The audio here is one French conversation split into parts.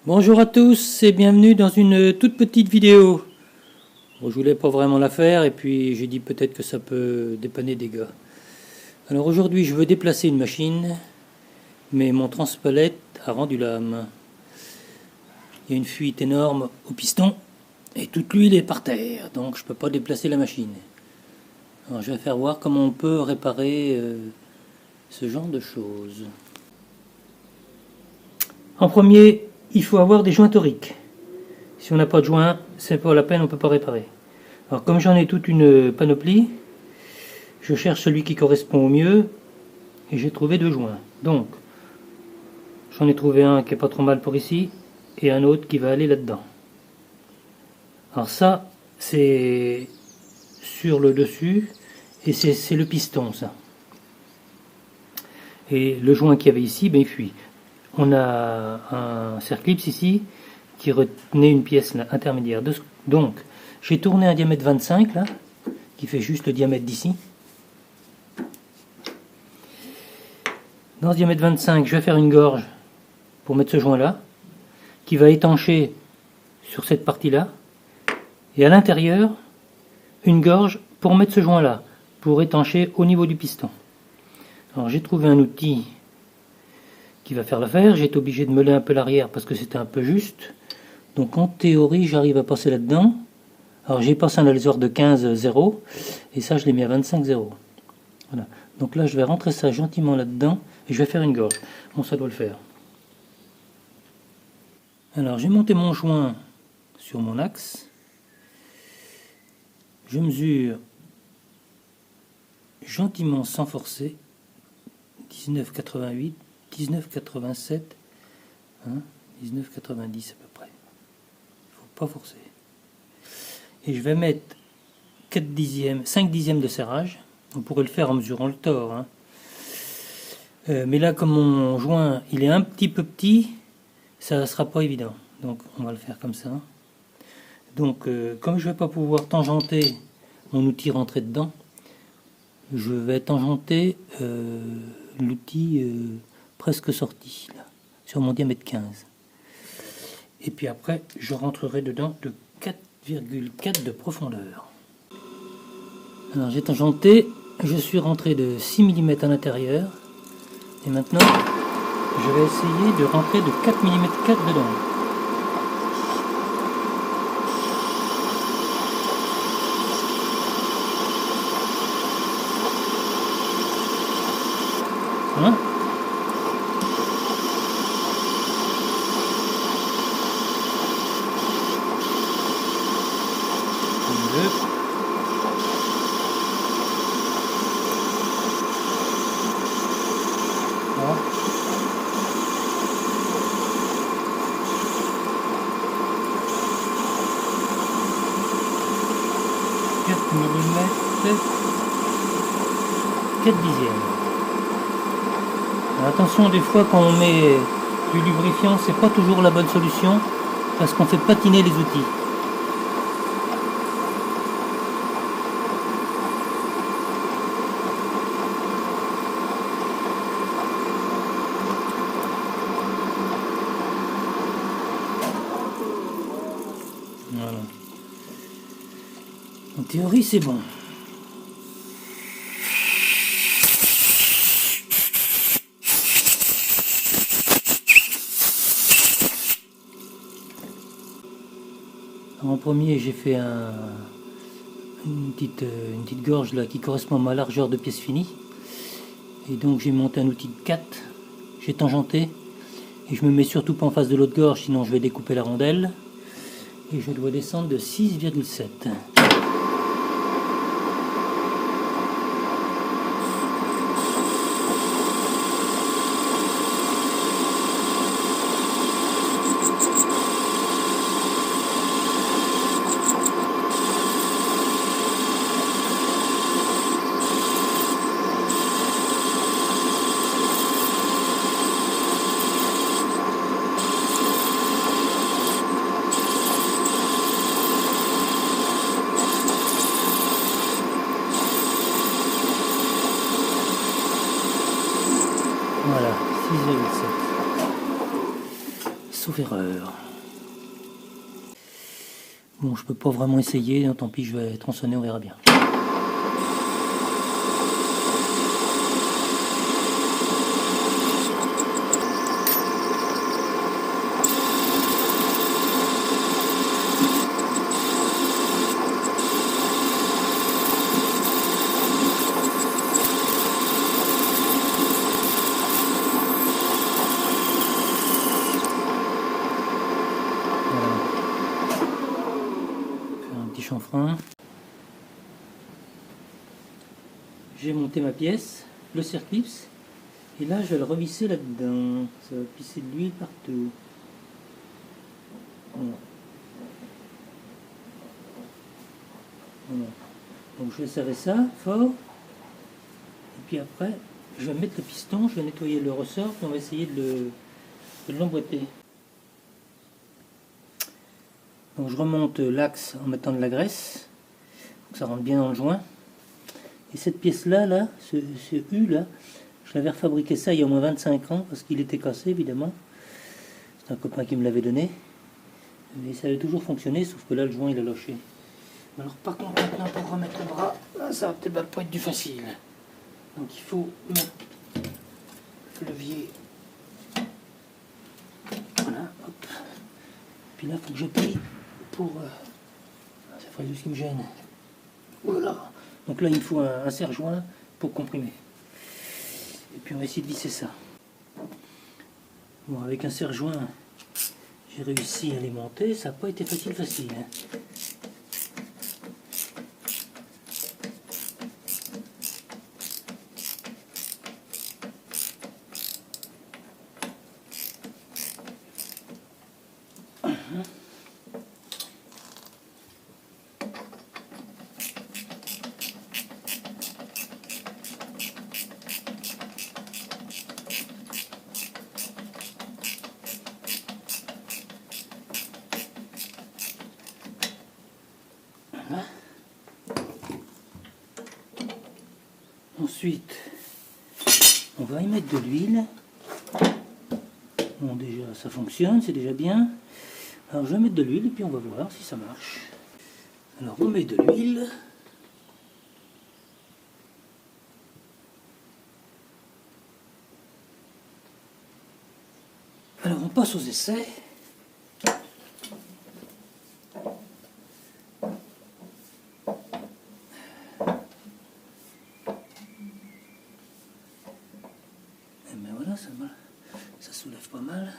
Bonjour à tous et bienvenue dans une toute petite vidéo. Bon, je voulais pas vraiment la faire et puis j'ai dit peut-être que ça peut dépanner des gars. Alors aujourd'hui je veux déplacer une machine, mais mon transpalette a rendu l'âme. Il y a une fuite énorme au piston et toute l'huile est par terre, donc je peux pas déplacer la machine. Alors je vais faire voir comment on peut réparer ce genre de choses. En premier, il faut avoir des joints toriques. Si on n'a pas de joint, c'est pas la peine, on ne peut pas réparer. Alors comme j'en ai toute une panoplie, je cherche celui qui correspond au mieux et j'ai trouvé deux joints. Donc, j'en ai trouvé un qui est pas trop mal pour ici et un autre qui va aller là-dedans. Alors ça, c'est sur le dessus et c'est le piston, ça. Et le joint qu'il y avait ici, ben, il fuit. On a un circlips ici qui retenait une pièce là, intermédiaire. Donc, j'ai tourné un diamètre 25 là, qui fait juste le diamètre d'ici. Dans ce diamètre 25, je vais faire une gorge pour mettre ce joint là, qui va étancher sur cette partie là. Et à l'intérieur, une gorge pour mettre ce joint là, pour étancher au niveau du piston. Alors j'ai trouvé un outil qui va faire l'affaire. J'ai été obligé de meuler un peu l'arrière parce que c'était un peu juste. Donc en théorie, j'arrive à passer là-dedans. Alors j'ai passé un laser de 15,0 et ça je l'ai mis à 25,0. Voilà. Donc là je vais rentrer ça gentiment là-dedans et je vais faire une gorge. Bon, ça doit le faire. Alors j'ai monté mon joint sur mon axe. Je mesure gentiment sans forcer 19,88, 19,87, 19,90 à peu près. Il ne faut pas forcer. Et je vais mettre 5 dixièmes de serrage. On pourrait le faire en mesurant le tore. Mais là, comme mon joint il est un petit peu petit, ça ne sera pas évident. Donc on va le faire comme ça. Donc comme je ne vais pas pouvoir tangenter mon outil rentré dedans, je vais tangenter l'outil presque sorti, là, sur mon diamètre 15. Et puis après, je rentrerai dedans de 4,4 de profondeur. Alors j'ai tangenté, je suis rentré de 6 mm à l'intérieur. Et maintenant, je vais essayer de rentrer de 4 mm 4 dedans. Hein? Voilà. 4 mm 4 dixièmes. Alors attention, des fois quand on met du lubrifiant, c'est pas toujours la bonne solution parce qu'on fait patiner les outils. Voilà. En théorie, c'est bon. En premier, j'ai fait une petite gorge là qui correspond à ma largeur de pièce finie. Et donc j'ai monté un outil de 4, j'ai tangenté. Et je me mets surtout pas en face de l'autre gorge, sinon je vais découper la rondelle. Et je dois descendre de 6,7. sauf erreur. Bon, je peux pas vraiment essayer, tant pis, je vais tronçonner, on verra bien. Chanfrein. J'ai monté ma pièce, le circlips, et là je vais le revisser là-dedans. Ça va pisser de l'huile partout. Voilà. Voilà. Donc je vais serrer ça fort, et puis après je vais mettre le piston, je vais nettoyer le ressort, puis on va essayer de l'emboîter. Donc je remonte l'axe en mettant de la graisse, pour que ça rentre bien dans le joint. Et cette pièce-là, ce U là, je l'avais refabriqué ça il y a au moins 25 ans, parce qu'il était cassé évidemment. C'est un copain qui me l'avait donné. Mais ça avait toujours fonctionné, sauf que là le joint il a lâché. Alors par contre maintenant pour remettre le bras, là, ça va peut-être pas être du facile. Donc il faut mettre le levier. Voilà, hop. Puis là il faut que je plie pour... ça ferait juste ce qui me gêne. Voilà. Donc là il faut un serre-joint pour comprimer. Et puis on va essayer de visser ça. Bon, avec un serre-joint, j'ai réussi à les monter. Ça n'a pas été facile. Voilà. Ensuite, on va y mettre de l'huile. Bon, déjà, ça fonctionne, c'est déjà bien. Alors, je vais mettre de l'huile et puis on va voir si ça marche. Alors, on met de l'huile. Alors, on passe aux essais. Mais voilà, ça soulève pas mal.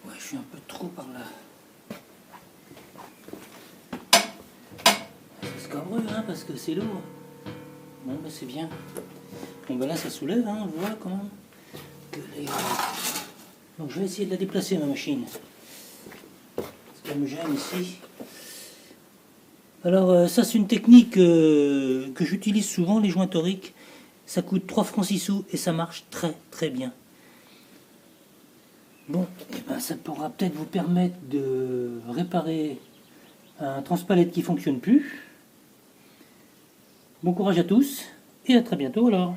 Ouais, je suis un peu trop par là. C'est scabreux, hein, parce que c'est lourd. Bon, ben c'est bien. Bon, ben là, ça soulève, hein, on voit quand même. Donc, je vais essayer de la déplacer, ma machine. Ça me gêne ici. Alors ça c'est une technique que j'utilise souvent, les joints toriques. Ça coûte 3 francs 6 sous et ça marche très très bien. Bon, et ben, ça pourra peut-être vous permettre de réparer un transpalette qui ne fonctionne plus. Bon courage à tous et à très bientôt alors.